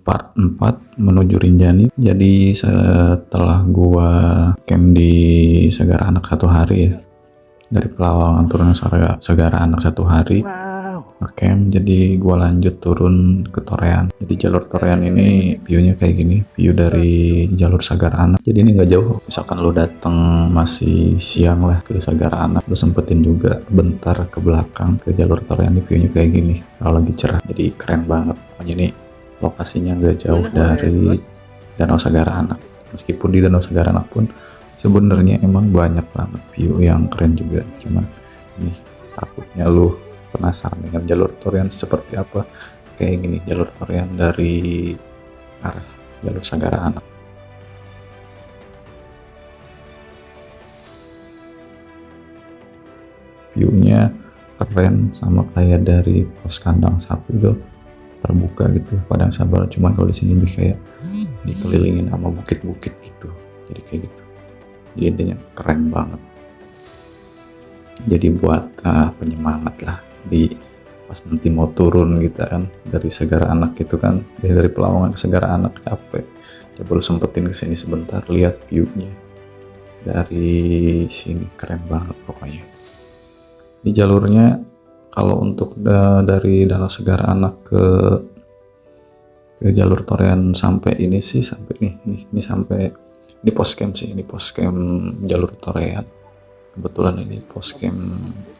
part 4 menuju Rinjani. Jadi setelah gua camp di Segara Anak 1 hari ya, dari Pelawangan turun Segara Anak 1 hari camp, jadi gua lanjut turun ke Torean. Jadi jalur Torean ini view-nya kayak gini, view dari jalur Sagara Anak. Jadi ini nggak jauh, misalkan lo datang masih siang lah ke Sagara Anak, lo sempetin juga bentar ke belakang ke jalur Torean. Ini view-nya kayak gini kalau lagi cerah, jadi keren banget. Pokoknya ini lokasinya nggak jauh dari Danau Sagara Anak. Meskipun di Danau Sagara Anak pun sebenarnya emang banyak banget view yang keren juga, cuman ini takutnya lu penasaran dengan jalur Torean seperti apa. Kayak gini jalur Torean dari arah jalur Sagara Anak. View-nya keren, sama kayak dari pos kandang sapi itu terbuka gitu, padang sabar. Cuman kalau di sini lebih kayak dikelilingin sama bukit-bukit gitu, jadi kayak gitu. Jadi intinya keren banget. Jadi buat penyemangat lah di pas nanti mau turun gitu kan dari Segara Anak gitu kan, dari Pelawangan ke Segara Anak capek, coba lu sempetin kesini sebentar, lihat view-nya dari sini, keren banget pokoknya. Di jalurnya kalau untuk dari Danau Segara Anak ke jalur Torean sampai ini sih, sampai ini sampai di pos camp sih, ini pos camp jalur Torean. Kebetulan ini pos camp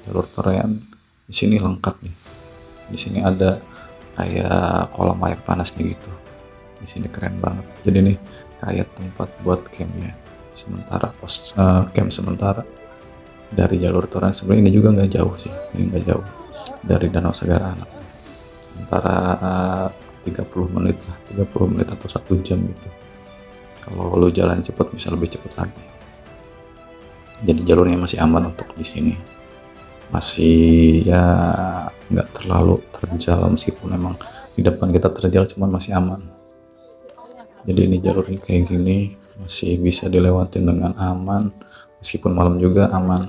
jalur Torean. Di sini lengkap nih. Di sini ada kayak kolam air panasnya gitu. Di sini keren banget. Jadi nih kayak tempat buat campnya. Sementara pos camp sementara dari jalur Torean. Sebenarnya ini juga nggak jauh sih. Ini nggak jauh dari Danau Sagara Anak. Antara 30 menit lah, 30 menit atau 1 jam gitu. Kalau lo jalan cepat bisa lebih cepat lagi. Jadi jalurnya masih aman untuk di sini. Masih ya nggak terlalu terjal, meskipun memang di depan kita terjal, cuman masih aman. Jadi ini jalurnya kayak gini, masih bisa dilewatin dengan aman, meskipun malam juga aman.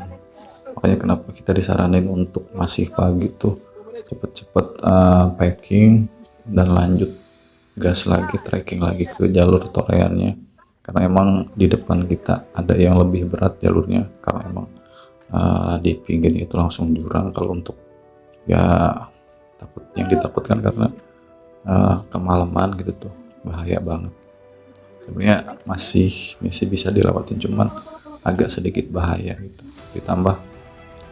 Makanya kenapa kita disaranin untuk masih pagi tuh cepet-cepet packing dan lanjut gas lagi, trekking lagi ke jalur Toreannya, karena emang di depan kita ada yang lebih berat jalurnya, karena emang di pinggir itu langsung jurang. Kalau untuk ya yang ditakutkan karena kemalaman gitu tuh bahaya banget. Sebenarnya masih bisa dilewatin, cuman agak sedikit bahaya gitu. Ditambah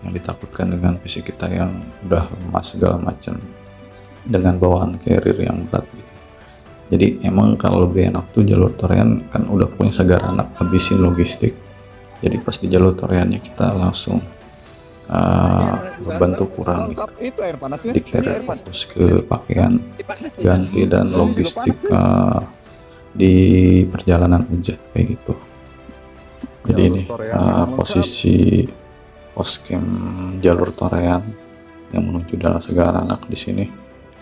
yang ditakutkan dengan fisik kita yang udah lemas segala macam, dengan bawaan carrier yang berat gitu. Jadi emang kalau lebih enak tuh jalur Torean, kan udah punya Sagara Anak, habisin logistik. Jadi pas di jalur Toreannya kita langsung beban tuh kurang gitu. Di carrier fokus ke pakaian ganti dan logistik di perjalanan aja kayak gitu. Jadi ini posisi pos camp jalur Torean yang menuju Danau Sagara Anak. Di sini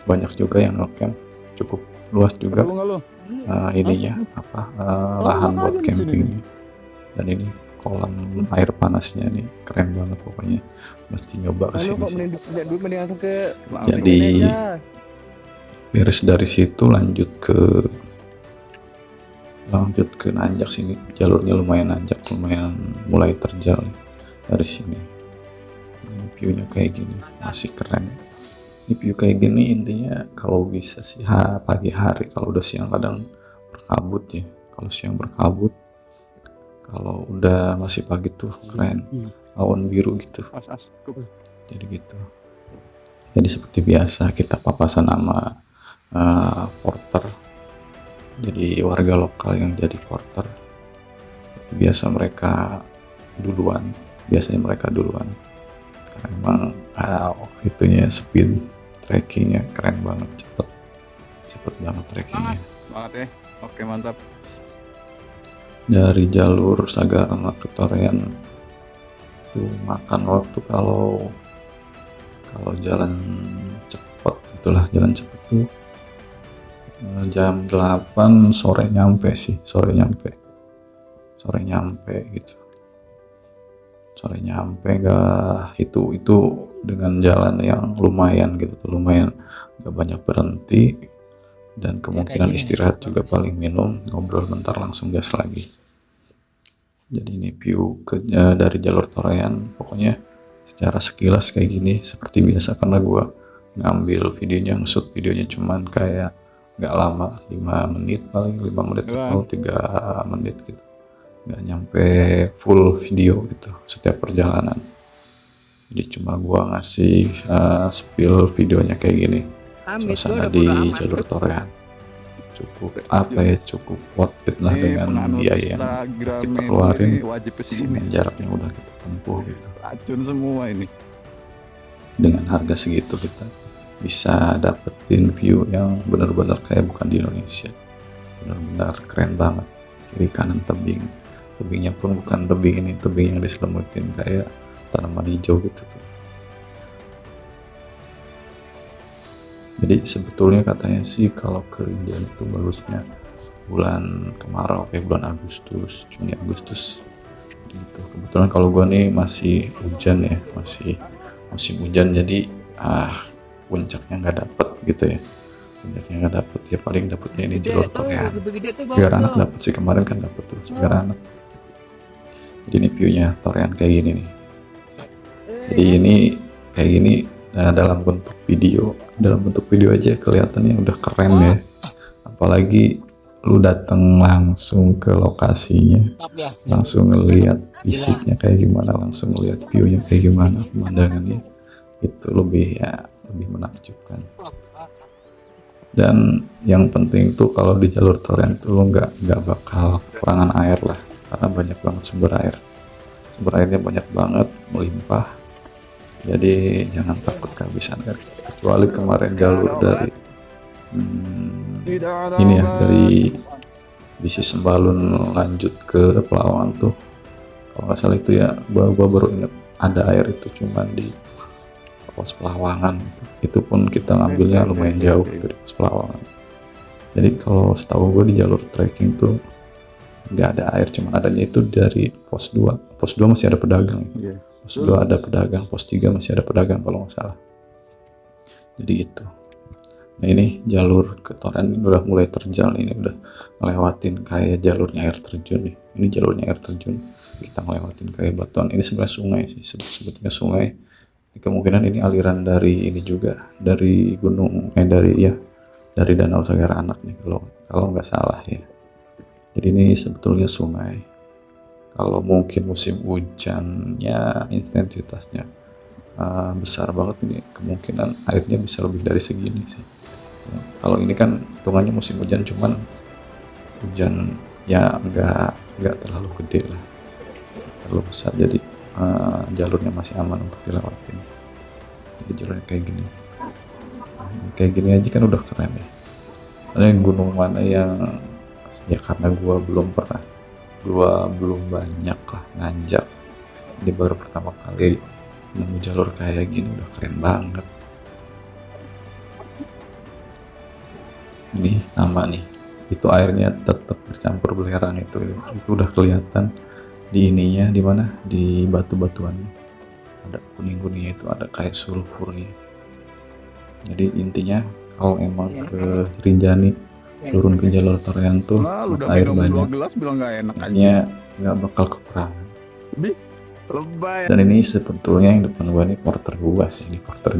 banyak juga yang ngecamp, cukup luas juga ininya lahan buat campingnya. Dan ini kolam air panasnya nih keren banget, pokoknya mesti nyoba kesini sih. Jadi beres dari situ lanjut ke nanjak sini, jalurnya lumayan nanjak, lumayan mulai terjal dari sini. Ini view-nya kayak gini, masih keren. Ini view kayak gini intinya kalau bisa sih pagi hari, kalau udah siang kadang berkabut ya. Kalau siang berkabut, kalau udah masih pagi tuh keren, awan biru gitu. Jadi gitu. Jadi seperti biasa kita papasan sama porter. Jadi warga lokal yang jadi porter. Seperti biasa biasanya mereka duluan. Karena emang itunya speed trackingnya keren banget, cepet banget trackingnya. Banget ya. Oke, mantap. Dari jalur Sagara Anak ke Torean tuh makan waktu kalau jalan cepet, itulah jalan cepet tuh jam 8 sore nyampe gitu. Sore nyampe gak itu dengan jalan yang lumayan gitu tuh, lumayan gak banyak berhenti, dan kemungkinan istirahat juga paling minum, ngobrol bentar langsung gas lagi. Jadi ini view dari jalur Torean, pokoknya secara sekilas kayak gini seperti biasa, karena gue ngambil videonya, shoot videonya cuman kayak nggak lama, 5 menit paling, 5 menit atau 3 menit gitu, nggak nyampe full video gitu setiap perjalanan. Jadi cuma gua ngasih spill videonya kayak gini, suasana di jalur Torean. Cukup cukup worth it lah dengan biaya yang kita keluarin, dengan jarak yang udah kita tempuh gitu. Racun semua ini. Dengan harga segitu kita bisa dapetin view yang benar-benar kayak bukan di Indonesia, benar-benar keren banget. Kiri kanan tebing, tebingnya pun bukan tebing ini, tebing yang diselimutin kayak tanaman hijau gitu tuh. Jadi sebetulnya katanya sih kalau ke Rinjani itu bagusnya bulan kemarau, kayak bulan Agustus, Juni Agustus gitu. Kebetulan kalau gua nih masih hujan ya, masih musim hujan, jadi puncaknya nggak dapet gitu ya. Puncaknya nggak dapet, ya paling dapetnya ini jalur Torean. Biar anak dapet sih, kemarin kan dapet tuh biar anak. Jadi ini viewnya Torean kayak gini nih. Jadi ini kayak gini dalam bentuk video aja kelihatannya udah keren ya. Apalagi lu datang langsung ke lokasinya, langsung ngelihat fisiknya kayak gimana, langsung ngelihat viewnya kayak gimana, pemandangannya itu lebih menakjubkan. Dan yang penting tuh kalau di jalur Torean tuh lu nggak bakal kekurangan air lah, karena banyak banget sumber airnya banyak banget, melimpah. Jadi jangan takut kehabisan air, kecuali kemarin jalur dari ini ya, dari Bisi Sembalun lanjut ke Pelawan tuh, kalau nggak salah itu ya, gua baru inget ada air itu cuman di pos Pelawangan gitu. Itu pun kita ngambilnya lumayan jauh dari pos Pelawangan. Jadi kalau setahu gue di jalur trekking tuh nggak ada air, cuman adanya itu dari pos 2. Pos 2 masih ada pedagang ya. Pos 2 ada pedagang, pos 3 masih ada pedagang kalau nggak salah. Jadi itu. Nah ini jalur ke Torean ini udah mulai terjal, ini udah ngelewatin kayak jalurnya air terjun nih. Ini jalurnya air terjun, kita ngelewatin kayak batuan. Ini sebenarnya sungai sih, sebetulnya sungai. Kemungkinan ini aliran dari ini juga, dari gunung, dari Danau Sagara Anak nih kalau nggak salah ya. Jadi ini sebetulnya sungai. Kalau mungkin musim hujannya intensitasnya besar banget, ini kemungkinan airnya bisa lebih dari segini sih. Kalau ini kan hitungannya musim hujan, cuman hujan ya nggak terlalu gede lah, terlalu besar, jadi jalurnya masih aman untuk dilewatin. Jadi jalurnya kayak gini, kayak gini aja kan udah keren ya. Soalnya gunung mana yang ya, karena gua belum banyak lah nanjak, ini baru pertama kali nemu jalur kayak gini, udah keren banget. Ini sama nih, itu airnya tetap bercampur belerang, itu udah kelihatan di ininya, di mana, di batu-batuannya ada kuning-kuningnya, itu ada kayak sulfurnya. Jadi intinya kalau emang ke Rinjani turun ke jalur Torean tuh air banyak, artinya nggak bakal kekurangan. Dan ini sebetulnya yang depan gua nih porter gua sih, ini porter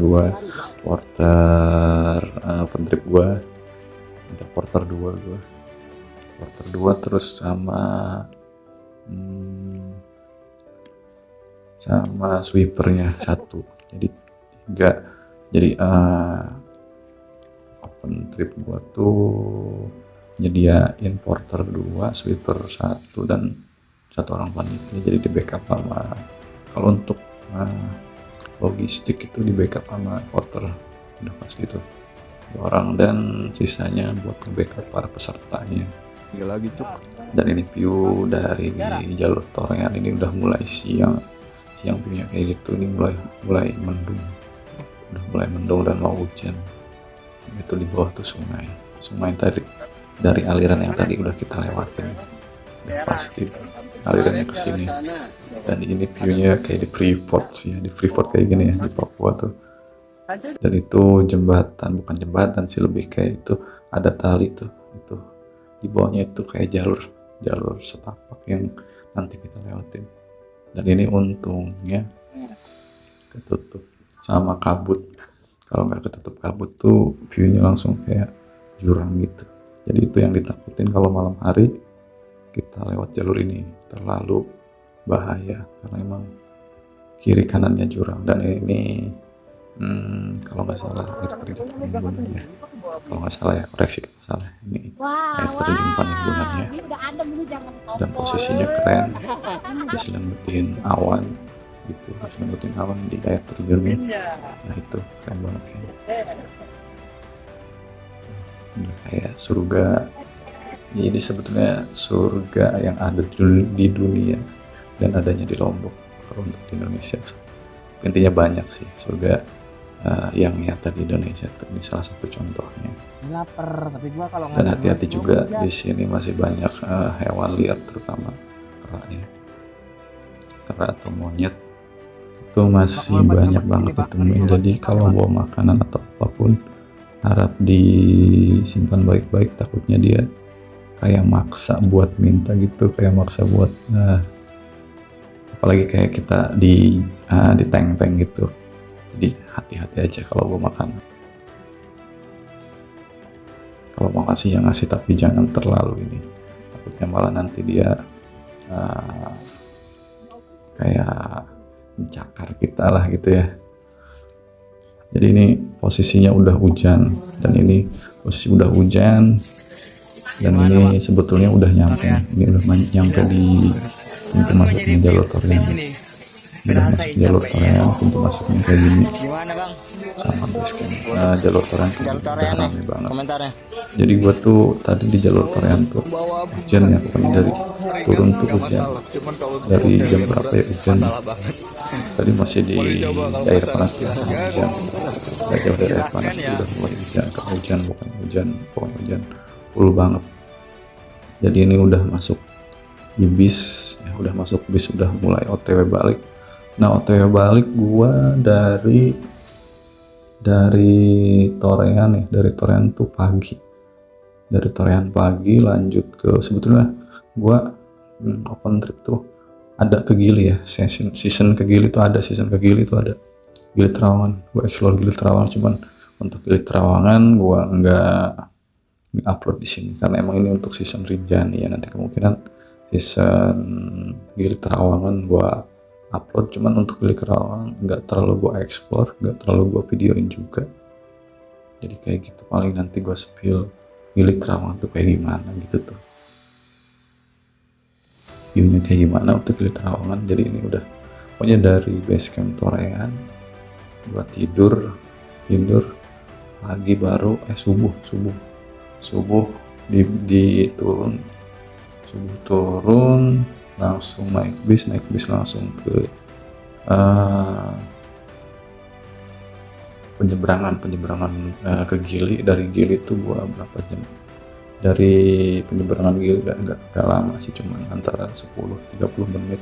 pentrip gua, ada porter 2 gua, porter 2 terus sama sweepernya 1, jadi 3. Jadi open trip gua tuh nyediain porter 2, sweeper 1, dan 1 orang panitia. Jadi di backup sama, kalau untuk logistik itu di backup sama porter udah pasti tuh 2 orang, dan sisanya buat nge-backup para pesertanya. Dan ini view dari jalur Torean ini udah mulai siang viewnya kayak gitu. Ini mulai mendung, udah mulai mendung dan mau hujan. Itu di bawah tuh sungai tadi, dari aliran yang tadi udah kita lewatin, udah pasti tuh alirannya ke sini. Dan ini viewnya kayak di Freeport sih ya, di Freeport kayak gini ya, di Papua tuh. Dan itu bukan jembatan sih, lebih kayak itu ada tali tuh, itu di bawahnya itu kayak jalur setapak yang nanti kita lewatin. Dan ini untungnya ketutup sama kabut. Kalau nggak ketutup kabut tuh view-nya langsung kayak jurang gitu. Jadi itu yang ditakutin kalau malam hari kita lewat jalur ini, terlalu bahaya karena emang kiri kanannya jurang. Dan ini kalau nggak salah air terjun Panimbunan, kalau nggak salah ya, koreksi kalau salah, ini air terjun Panimbunan. Dan posisinya keren, diselimutin awan gitu, diselimutin awan di air terjunnya. Nah itu keren banget kan, udah kayak surga. Ini sebetulnya surga yang ada di dunia dan adanya di Lombok. Kalau untuk di Indonesia intinya banyak sih surga yang nyata di Indonesia tuh. Ini salah satu contohnya. Dan hati-hati juga di sini masih banyak hewan liar, terutama kera ya. Kera atau monyet itu masih banyak banget ditemuin. Jadi kalau bawa makanan atau apapun harap disimpan baik-baik, takutnya dia kayak maksa buat minta gitu, kayak maksa buat apalagi kayak kita di tank-tank gitu. Jadi hati-hati aja kalau bawa makanan. Kalau mau ngasih yang ngasih, tapi jangan terlalu ini, takutnya malah nanti dia kayak mencakar kita lah gitu ya. Jadi ini posisinya udah hujan, dan ini posisi udah hujan, dan ini sebetulnya udah nyampe. Ini udah nyampe di pintu masuknya jalur Torean. Udah masuk jalur Torean, pintu masuknya kayak gini. Sama basecamp jalur Torean udah rame banget. Jadi gua tuh tadi di jalur Torean tuh hujan ya, pokoknya dari turun tuh hujan. Dari jam berapa ya hujan? Tadi masih di daerah panas tuh sama hujan. Gak jauh dari air panas tuh udah mulai hujan. Bukan hujan, pokoknya hujan full banget. Jadi ini udah masuk di bis ya, udah masuk bis, udah mulai OTW balik. Nah OTW balik gua dari Torean ya, dari Torean tuh pagi. Dari Torean pagi lanjut ke, sebetulnya gua open trip tuh ada ke Gili ya, season ke Gili tuh ada, Gili Trawangan. Gua explore Gili Trawangan, cuman untuk Gili Trawangan gua nggak upload di sini karena emang ini untuk season Rinjani ya. Nanti kemungkinan season Gili Trawangan gua upload, cuman untuk Gili Trawangan nggak terlalu gua explore, nggak terlalu gua videoin juga. Jadi kayak gitu, paling nanti gua spill Gili Trawangan tuh kayak gimana gitu tuh, viewnya kayak gimana untuk Gili Trawangan. Jadi ini udah pokoknya dari basecamp Torean gua tidur pagi, baru subuh di turun langsung naik bis langsung ke penyeberangan ke Gili. Dari Gili tuh gua berapa jam, dari penyeberangan Gili gak lama sih, cuma antara 10-30 menit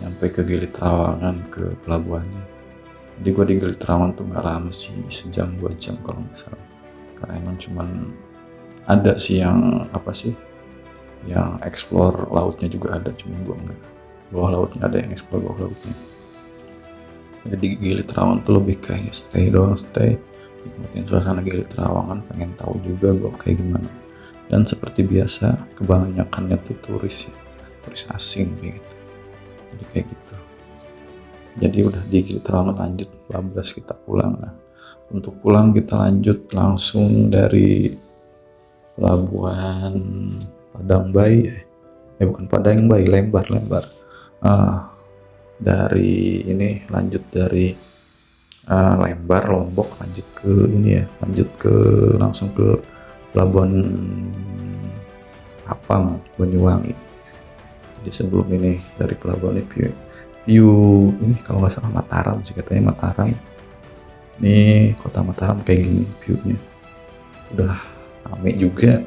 nyampe ke Gili Trawangan, ke pelabuhannya. Jadi gua di Gili Trawangan tuh gak lama sih, sejam 2 jam kalau nggak salah, karena emang cuman ada sih yang explore lautnya juga ada, cuma gua enggak. Bawah lautnya ada yang explore bawah lautnya. Jadi di Gili Trawangan tuh lebih kayak stay nikmatin suasana Gili Trawangan, pengen tahu juga gua kayak gimana. Dan seperti biasa kebanyakannya tuh turis asing kayak gitu. Jadi kayak gitu. Jadi udah di Gili Trawangan lanjut bablas kita pulang. Nah, untuk pulang kita lanjut langsung dari pelabuhan Padangbai, bukan Padangbai, Lembar. Dari ini lanjut dari Lembar Lombok lanjut ke ini ya, langsung ke pelabuhan Apam Banyuwangi. Jadi sebelum ini dari pelabuhan ini view ini kalau nggak salah Mataram sih, katanya Mataram. Ini kota Mataram kayak gini viewnya. Udah rame juga,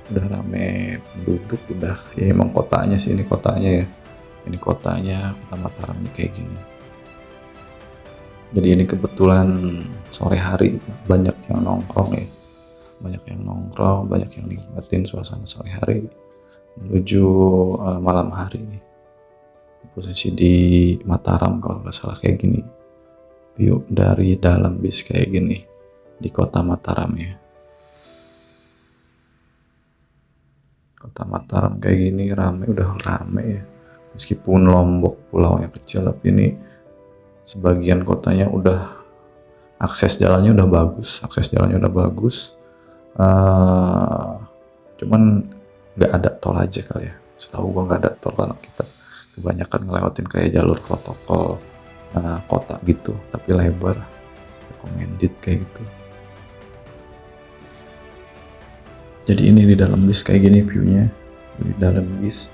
udah rame penduduk, udah ya emang kotanya sih, ini kotanya kota Mataramnya kayak gini. Jadi ini kebetulan sore hari banyak yang nongkrong ya, banyak yang nongkrong, banyak yang nikmatin suasana sore hari menuju malam hari. Posisi di Mataram kalau nggak salah kayak gini, view dari dalam bis kayak gini di kota Mataram ya. Kota Mataram kayak gini udah rame ya. Meskipun Lombok pulau yang kecil, tapi ini sebagian kotanya udah akses jalannya udah bagus. Cuman nggak ada tol aja kali ya. Setahu gua nggak ada tol karena kita kebanyakan ngelewatin kayak jalur protokol kota gitu, tapi lebar, recommended kayak gitu. Jadi ini di dalam bis kayak gini viewnya, di dalam bis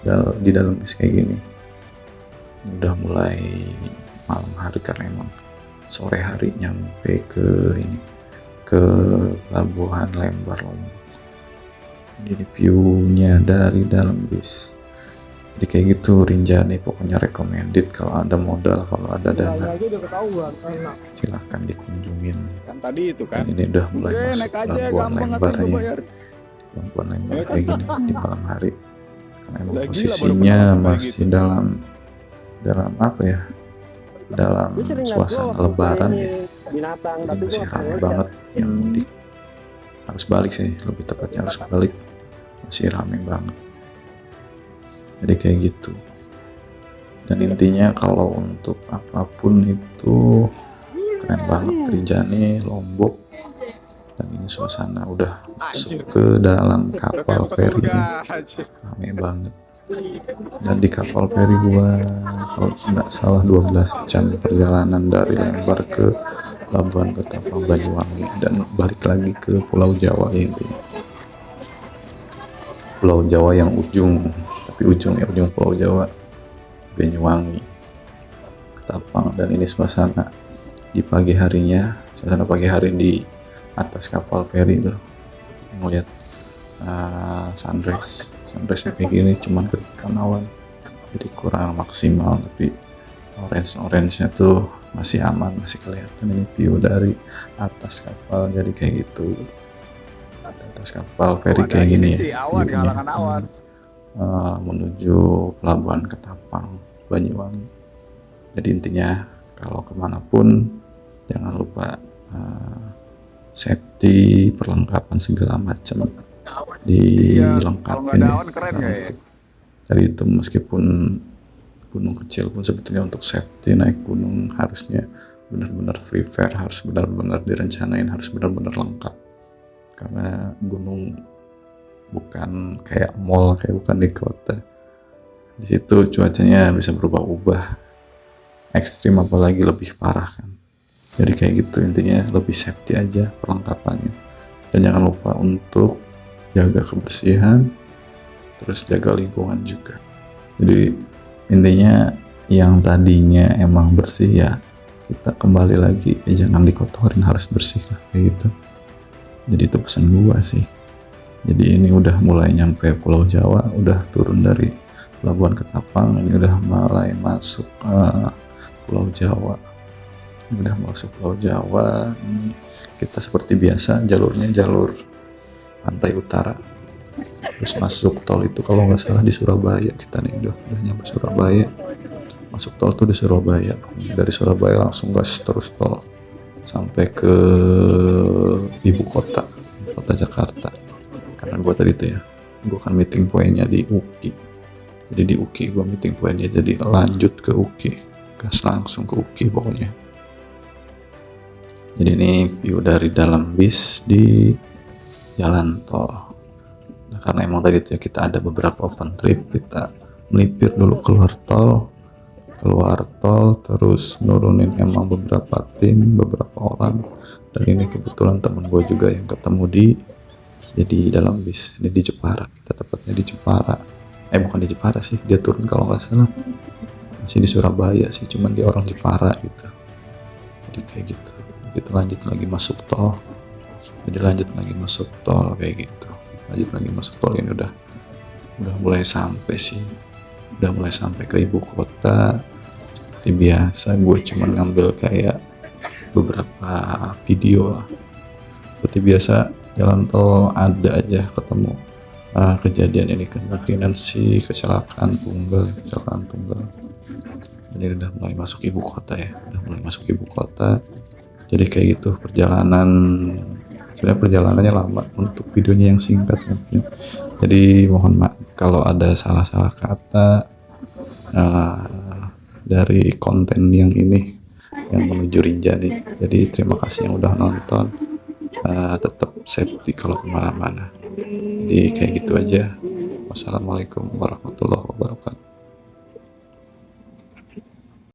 kayak gini. Ini udah mulai malam hari karena emang sore hari nyampe ke pelabuhan Lembar Lombok. Jadi viewnya dari dalam bis. Jadi kayak gitu Rinjani, pokoknya recommended kalau ada modal, kalau ada dana, silahkan dikunjungin. Kan tadi itu kan. Dan ini udah mulai masuk naik aja, pelabuhan gampang Lembar katanya ya. bayar. Pelabuhan Lembar kayak gini di malam hari. Karena emang Udah gila, baru posisinya kenal kayak masih gitu. dalam apa ya? Dalam suasana lebaran ya. Jadi masih ramai banget yang mudik. Harus balik sih, lebih tepatnya harus balik. Masih ramai banget. Jadi kayak gitu. Dan intinya kalau untuk apapun itu keren banget Rinjani, Lombok. Dan ini suasana udah masuk ke dalam kapal feri, ramai banget. Dan di kapal feri gua kalau nggak salah 12 jam perjalanan dari Lembar ke Pelabuhan Ketapang Banyuwangi dan balik lagi ke Pulau Jawa ya, intinya Pulau Jawa yang ujung Pulau Jawa Banyuwangi Ketapang. Dan ini suasana pagi hari di atas kapal feri tuh, ngeliat sunrise kayak gini, cuman ketipan awan jadi kurang maksimal, tapi orange-nya tuh masih aman, masih kelihatan. Ini view dari atas kapal, jadi kayak gitu. Atas kapal feri kayak gini ya, menuju Pelabuhan Ketapang Banyuwangi. Jadi intinya kalau kemanapun jangan lupa safety, perlengkapan segala macam dilengkapin ya. Dari itu meskipun gunung kecil pun sebetulnya untuk safety naik gunung harusnya benar-benar prepare, harus benar-benar direncanain, harus benar-benar lengkap. Karena gunung bukan kayak mall, kayak bukan di kota. Di situ cuacanya bisa berubah-ubah ekstrim, apalagi lebih parah kan. Jadi kayak gitu, intinya lebih safety aja perlengkapannya. Dan jangan lupa untuk jaga kebersihan, terus jaga lingkungan juga. Jadi intinya yang tadinya emang bersih ya kita kembali lagi, jangan dikotorin, harus bersih lah kayak gitu. Jadi itu pesan gua sih. Jadi ini udah mulai nyampe Pulau Jawa, udah turun dari Pelabuhan Ketapang, ini udah mulai masuk Pulau Jawa. Udah masuk Pulau Jawa. Ini kita seperti biasa jalurnya jalur pantai utara, terus masuk tol itu kalau nggak salah di Surabaya. Kita nih udah nyampe Surabaya, masuk tol tuh di Surabaya. Pokoknya dari Surabaya langsung gas terus tol sampai ke ibu kota Jakarta. Karena gua tadi tuh ya, gua kan meeting pointnya di UKI, jadi di UKI gua meeting pointnya, jadi lanjut ke UKI, gas langsung ke UKI pokoknya. Jadi ini view dari dalam bis di jalan tol. Nah, karena emang tadi tuh ya kita ada beberapa open trip, kita melipir dulu keluar tol, terus nurunin emang beberapa tim, beberapa orang. Dan ini kebetulan temen gue juga yang ketemu di dalam bis, ini di Jepara, kita tepatnya di Jepara. Bukan di Jepara sih, dia turun kalau nggak salah masih di Surabaya sih, cuman dia orang Jepara gitu. Jadi kayak gitu. Kita lanjut lagi masuk tol. Kayak gitu. Lanjut lagi masuk tol, ini udah mulai sampai sih. Udah mulai sampai ke ibu kota. Seperti biasa gue cuman ngambil kayak beberapa video lah. Seperti biasa jalan tol ada aja ketemu kejadian ini, kemungkinan sih kecelakaan tunggal. Ini udah mulai masuk ibu kota ya, jadi kayak gitu perjalanan. Sebenarnya perjalanannya lama untuk videonya yang singkat mungkin, jadi mohon maaf kalau ada salah-salah kata dari konten yang ini yang menuju Rinjani. Jadi terima kasih yang udah nonton. Tetap safety kalau kemana-mana. Jadi kayak gitu aja. Wassalamualaikum warahmatullahi wabarakatuh.